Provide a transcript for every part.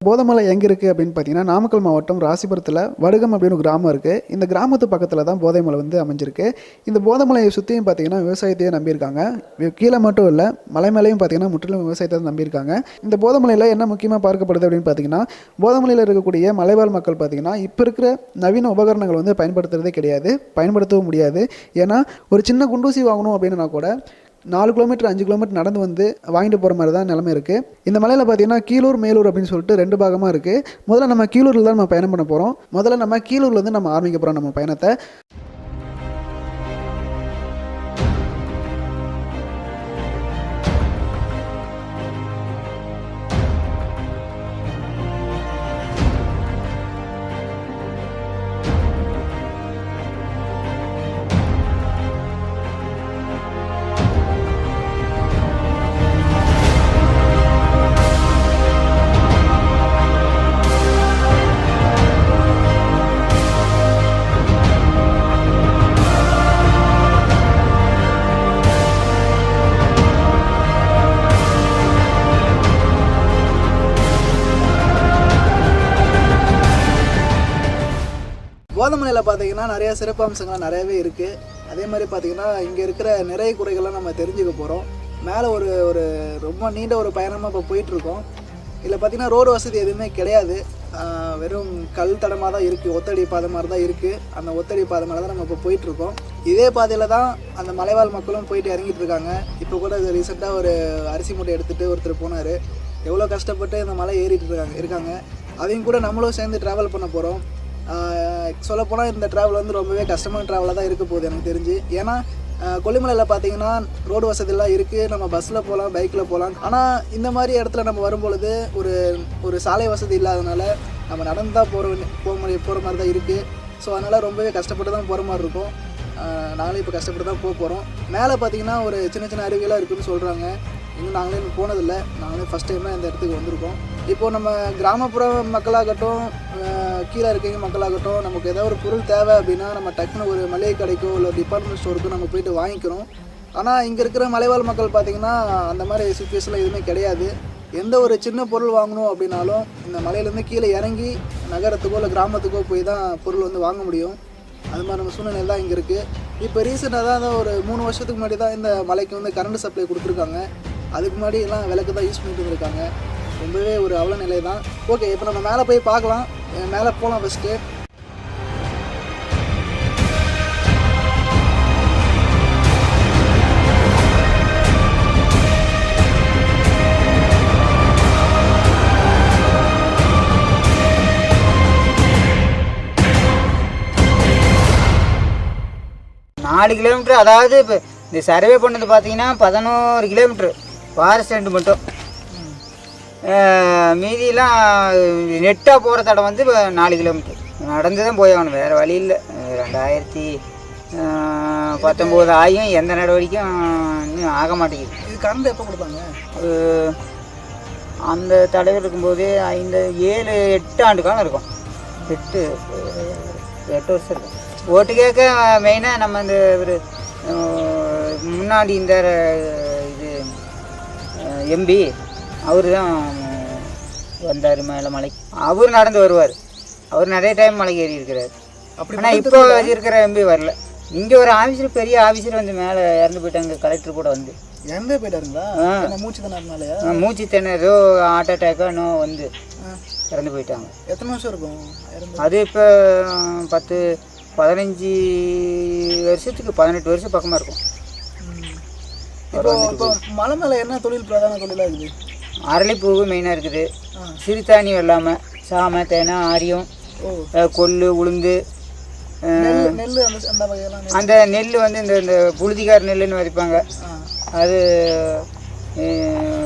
போதமலை எங்கே இருக்குது அப்படின்னு பார்த்தீங்கன்னா, நாமக்கல் மாவட்டம் ராசிபுரத்தில் வடுகம் அப்படின்னு ஒரு கிராமம் இருக்குது. இந்த கிராமத்து பக்கத்தில் தான் போதைமலை வந்து அமைஞ்சிருக்கு. இந்த போதைமலையை சுற்றியும் பார்த்தீங்கன்னா விவசாயத்தையே நம்பியிருக்காங்க. கீழே மட்டும் இல்லை, மலை மேலேயும் பார்த்தீங்கன்னா முற்றிலும் விவசாயத்தை தான் நம்பியிருக்காங்க. இந்த போதைமலையில் என்ன முக்கியமாக பார்க்கப்படுது அப்படின்னு பார்த்தீங்கன்னா, போதைமலையில் இருக்கக்கூடிய மலைவாழ் மக்கள் பார்த்தீங்கன்னா இப்போ இருக்கிற நவீன உபகரணங்கள் வந்து பயன்படுத்துறதே கிடையாது, பயன்படுத்தவும் முடியாது. ஏன்னா ஒரு சின்ன குண்டூசி வாங்கணும் அப்படின்னா கூட 4 கிலோமீட்டர் 5 கிலோமீட்டர் நடந்து வந்து வாங்கிட்டு போகிற மாதிரி தான் நிலைமை இருக்குது. இந்த மலையில் பார்த்தீங்கன்னா கீழூர் மேலூர் அப்படின்னு சொல்லிட்டு 2 பாகமாக இருக்குது. முதல்ல நம்ம கீழூரில் தான் நம்ம பயணம் பண்ண போகிறோம். முதல்ல நம்ம கீழூர்லேருந்து நம்ம ஆரம்பிக்க போகிறோம் நம்ம பயணத்தை. போதைமலையில் பார்த்தீங்கன்னா நிறைய சிறப்பு அம்சங்கள் நிறையவே இருக்குது. அதே மாதிரி பார்த்தீங்கன்னா இங்கே இருக்கிற நிறைய குறைகள்லாம் நம்ம தெரிஞ்சுக்க போகிறோம். மேலே ஒரு ரொம்ப நீண்ட ஒரு பயணமாக இப்போ போயிட்டுருக்கோம். இதில் பார்த்திங்கன்னா ரோடு வசதி எதுவுமே கிடையாது. வெறும் கல் தடமாக தான் இருக்குது, ஒத்தடி பாதை மாதிரி தான் இருக்குது. அந்த ஒத்தடி பாதை மேலே தான் நம்ம இப்போ போயிட்டுருக்கோம். இதே பாதையில் தான் அந்த மலைவாழ் மக்களும் போயிட்டு இறங்கிட்டு இருக்காங்க. இப்போ கூட ரீசெண்டாக ஒரு அரிசி மூட்டை எடுத்துகிட்டு ஒருத்தர் போனார். எவ்வளோ கஷ்டப்பட்டு இந்த மலை ஏறிட்டு இருக்காங்க. அதையும் கூட நம்மளும் சேர்ந்து ட்ராவல் பண்ண போகிறோம். சொல்லப்போனால் இந்த ட்ராவல் வந்து ரொம்பவே கஷ்டமான ட்ராவலாக தான் இருக்க போகுது எனக்கு தெரிஞ்சு. ஏன்னா கொல்லிமலையில் பார்த்தீங்கன்னா ரோடு வசதியெல்லாம் இருக்குது, நம்ம பஸ்ஸில் போகலாம், பைக்கில் போகலாம். ஆனால் இந்த மாதிரி இடத்துல நம்ம வரும்பொழுது ஒரு சாலை வசதி இல்லாதனால நம்ம நடந்து தான் போகிற மாதிரி தான் இருக்குது. ஸோ அதனால் ரொம்பவே கஷ்டப்பட்டு தான் போகிற மாதிரி இருக்கும். நாங்களே இப்போ கஷ்டப்பட்டு தான் போகிறோம். மேலே பார்த்தீங்கன்னா ஒரு சின்ன சின்ன அருவியெல்லாம் இருக்குதுன்னு சொல்கிறாங்க. இன்னும் நாங்களே இன்னும் போனதில்லை, நாங்களே ஃபஸ்ட் டைம் தான் இந்த இடத்துக்கு வந்திருக்கோம். இப்போது நம்ம கிராமப்புற மக்களாகட்டும், கீழே இருக்க மக்களாகட்டும், நமக்கு ஏதாவது ஒரு பொருள் தேவை அப்படின்னா நம்ம டக்குன்னு ஒரு மளிகை கடைக்கோ இல்லை டிபார்ட்மெண்ட் ஸ்டோருக்கோ நம்ம போயிட்டு வாங்கிக்கிறோம். ஆனால் இங்கே இருக்கிற மலைவாழ் மக்கள் பார்த்திங்கன்னா அந்த மாதிரி சுச்சுவேஷனில் எதுவுமே கிடையாது. எந்த ஒரு சின்ன பொருள் வாங்கணும் அப்படின்னாலும் இந்த மலையிலேருந்து கீழே இறங்கி நகரத்துக்கோ இல்லை கிராமத்துக்கோ போய் தான் பொருள் வந்து வாங்க முடியும். அது மாதிரி நம்ம சூழ்நிலை தான் இங்கே இருக்குது. இப்போ ரீசெண்டாக தான் ஒரு 3 வருஷத்துக்கு முன்னாடி தான் இந்த மலைக்கு வந்து கரண்ட் சப்ளை கொடுத்துருக்காங்க. அதுக்கு முன்னாடி எல்லாம் விளக்கு தான் யூஸ் பண்ணிட்டு இருக்காங்க. ரொம்பவே ஒரு அவல நிலை தான். ஓகே, இப்போ நம்ம மேலே போய் பார்க்கலாம். மேலே போகலாம் ஃபஸ்ட்டு. நாலு கிலோமீட்டர், அதாவது இப்போ இந்த சர்வே பண்ணது பார்த்தீங்கன்னா 11 கிலோமீட்ரு ஃபாரஸ்ட் ரெண்டு மட்டும். மீதியெல்லாம் நெட்டாக போகிற தடம் வந்து இப்போ 4 கிலோமீட்ரு நடந்து தான் போய் ஆகணும், வேறு வழி இல்லை. 2019 ஆகியும் எந்த நடவடிக்கையும் இன்னும் ஆக மாட்டேங்குது. இது கரண்ட் எப்போ கொடுப்பாங்க? அந்த தலைவர் இருக்கும்போதே 7-8 ஆண்டு காலம் இருக்கும். 8 வருஷம் இருக்கும். ஓட்டு கேட்க மெயினாக நம்ம இந்த ஒரு முன்னாடி இந்த இது எம்பி அவர் தான் வந்தார் மேலே மலைக்கு. அவர் நடந்து வருவார். அவர் நிறைய டைம் மலைக்கு ஏறி இருக்கிறார். ஆனால் இப்போ இருக்கிற எம்பி வரல. இங்கே ஒரு ஆஃபீஸர், பெரிய ஆஃபீஸர் வந்து மேலே இறந்து போயிட்டாங்க. கலெக்டர் கூட வந்து இறந்தே போயிட்டாருங்களா? மூச்சு திணறனாலயா? மூச்சு திணறோ ஹார்ட் அட்டாக்கோ இன்னும் வந்து இறந்து போயிட்டாங்க. எத்தனை வருஷம் இருக்கும் அது? இப்போ 15 வருஷத்துக்கு 18 வருஷம் பக்கமாக இருக்கும். இப்போ மலை மேலே என்ன தொழில் பிரதான தொழிலாக இருக்குது? அரளிப்பூ மெயினாக இருக்குது. சிறுதானியம் இல்லாமல் சாமை, தேனை, ஆரியம், கொள்ளு, உளுந்து, நெல், அந்த வகையெல்லாம். அந்த நெல் வந்து இந்த புழுதிகார நெல்லுன்னு விதைப்பாங்க, அது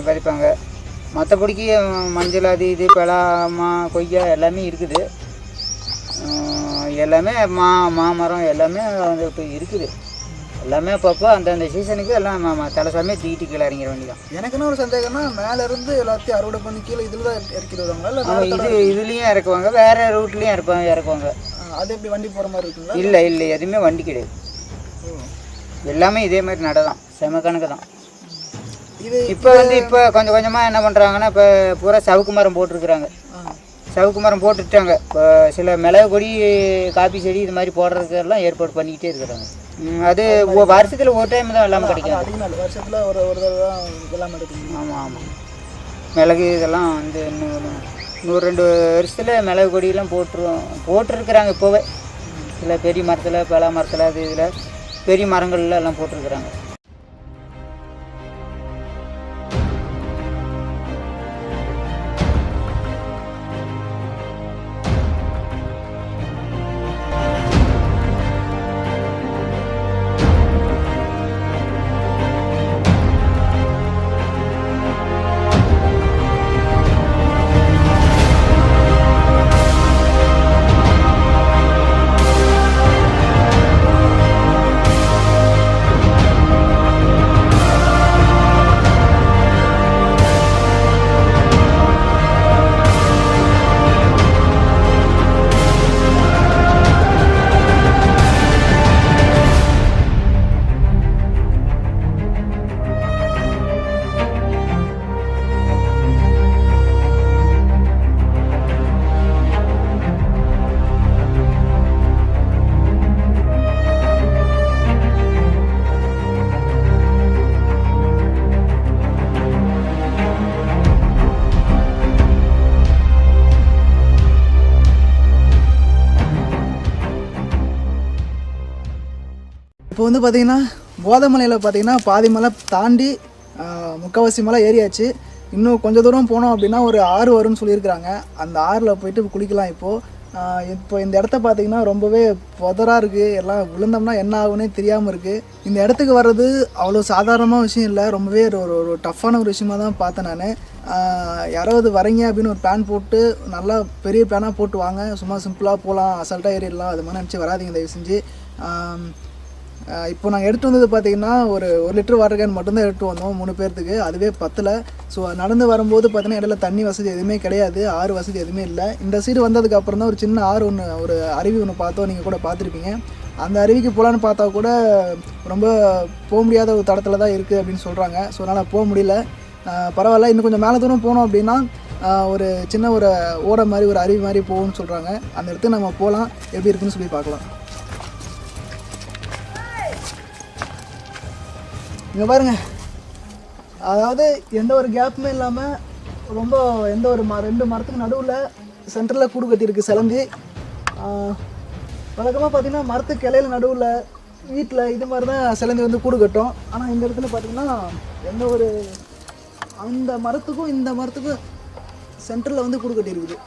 விதைப்பாங்க. மற்றபடிக்கு மஞ்சள், அது இது, பலா, கொய்யா எல்லாமே இருக்குது. எல்லாமே மாமரம் எல்லாமே வந்து இப்போ இருக்குது. எல்லாமே அப்பப்போ அந்தந்த சீசனுக்கு எல்லாம் தலை சமயம் தீட்டி கீழே இறங்கிட வேண்டியதான். எனக்குன்னு ஒரு சந்தேகம்னா, மேலேருந்து எல்லாத்தையும் அறுவடை பண்ணி கீழே இதில் தான் இறக்கிட்டு வருவாங்களா? இல்லை, இதுலேயும் இறக்குவாங்க, வேறு ரூட்லேயும் இறக்குவாங்க. அது எப்படி வண்டி போகிற மாதிரி இருக்குங்களா? இல்லை, எதுவுமே வண்டி கிடையாது. எல்லாமே இதே மாதிரி நடதான், செம கணக்கு தான். இது இப்போ இப்போ கொஞ்சம் கொஞ்சமாக என்ன பண்ணுறாங்கன்னா இப்போ பூரா சவுக்கு மரம் போட்டிருக்குறாங்க. சவுக்கு மரம் போட்டுட்டாங்க. இப்போ சில மிளகு கொடி, காப்பி செடி இது மாதிரி போடுறதுக்கெல்லாம் ஏற்பாடு பண்ணிக்கிட்டே இருக்கிறாங்க. அது வருஷத்தில் ஒரு டைம் தான் வெள்ளாமை கிடைக்கும். அதிகமாக வருஷத்தில் ஒரு ஒரு தடவை தான் வெள்ளாமை எடுக்கணும். ஆமாம் ஆமாம். மிளகு இதெல்லாம் வந்து இன்னும் 2 வருஷத்தில் மிளகு கொடியெல்லாம் போட்டிருக்கிறாங்க. இப்போவே சில பெரிய மரத்தில், பலா மரத்தில், அது இதில் பெரிய மரங்கள்ல எல்லாம் போட்டிருக்கிறாங்க. இப்போ வந்து பார்த்திங்கன்னா போதமலையில் பார்த்திங்கன்னா பாதி மலை தாண்டி முக்கால்வாசி மலை ஏறியாச்சு. இன்னும் கொஞ்சம் தூரம் போனோம் அப்படின்னா ஒரு ஆறு வரும்னு சொல்லியிருக்கிறாங்க. அந்த ஆறில் போயிட்டு குளிக்கலாம். இப்போ இந்த இடத்த பார்த்திங்கன்னா ரொம்பவே புதராக இருக்குது. எல்லாம் விழுந்தோம்னா என்ன ஆகுன்னே தெரியாமல் இருக்குது. இந்த இடத்துக்கு வர்றது அவ்வளோ சாதாரணமான விஷயம் இல்லை. ரொம்பவே ஒரு டஃப்பான ஒரு விஷயமாக தான் பார்த்தேன் நான். யாராவது வரீங்க அப்படின்னு ஒரு பிளான் போட்டு நல்லா பெரிய பிளானாக போட்டு வாங்க. சும்மா சிம்பிளாக போகலாம், அசால்ட்டாக ஏறிடலாம், அது மாதிரி நினச்சி வராதிங்க தயவு செஞ்சு. இப்போ நாங்கள் எடுத்து வந்தது பார்த்திங்கன்னா ஒரு லிட்டர் வாட்டர் கேன் மட்டும்தான் எடுத்து வந்தோம் 3 பேர்த்துக்கு. அதுவே பத்தலை. ஸோ நடந்து வரும்போது பார்த்திங்கன்னா இடையில தண்ணி வசதி எதுவுமே கிடையாது, ஆறு வசதி எதுவுமே இல்லை. இந்த சைடு வந்ததுக்கப்புறம் தான் ஒரு சின்ன ஆறு ஒரு அருவி ஒன்று பார்த்தோம். நீங்கள் கூட பார்த்துருப்பீங்க. அந்த அருவிக்கு போகலான்னு பார்த்தா கூட ரொம்ப போக முடியாத ஒரு தடத்தில் தான் இருக்குது அப்படின்னு சொல்கிறாங்க. ஸோ அதனால் போக முடியல. பரவாயில்ல, இன்னும் கொஞ்சம் மேலே தூரம் போனோம் அப்படின்னா ஒரு சின்ன ஒரு ஓடை மாதிரி ஒரு அருவி மாதிரி போகும்னு சொல்கிறாங்க. அந்த இடத்துக்கு நம்ம போகலாம், எப்படி இருக்குன்னு சொல்லி பார்க்கலாம். இங்கே பாருங்க, அதாவது எந்த ஒரு கேப்புமே இல்லாமல் ரொம்ப எந்த ஒரு 2 மரத்துக்கு நடுவில் சென்டரில் கூடு கட்டியிருக்கு சிலந்தி. வழக்கமாக பார்த்திங்கன்னா மரத்துக்கு கிளையில நடுவில் வீட்டில் இது மாதிரி தான் சிலந்தி வந்து கூடு கட்டும். ஆனால் இந்த இடத்துல பார்த்திங்கன்னா எந்த ஒரு அந்த மரத்துக்கும் இந்த மரத்துக்கும் சென்டரில் வந்து கூடு கட்டியிருக்குது.